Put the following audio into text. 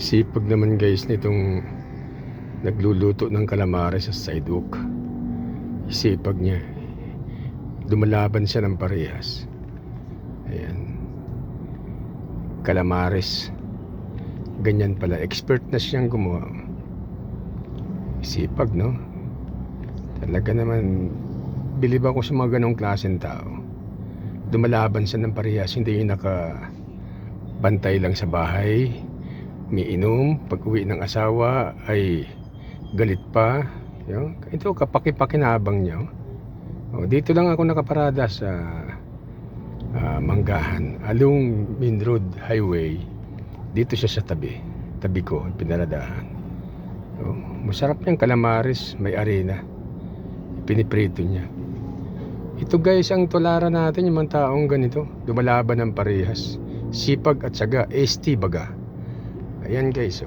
Sipag naman guys nitong nagluluto ng calamares sa sidewalk. Sipag niya. Dumalaban siya ng parehas. Ayan. Calamares. Ganyan pala. Expert na siyang gumawa. Sipag, no? Talaga naman, bilib ako sa mga ganong klaseng tao. Dumalaban siya ng parehas. Hindi yung nakabantay lang sa bahay. May inom. Pag uwi ng asawa ay galit pa. Ito kapaki-pakinabang niya. Dito lang ako nakaparada sa Manggahan, along Main Road Highway. Dito siya sa tabi ko, pinaradahan. Masarap yung calamares, may arena. Piniprito niya. Ito guys, ang tulara natin, yung mga taong ganito, lumalaban ng parehas. Sipag at syaga, ST baga. Ayan guys,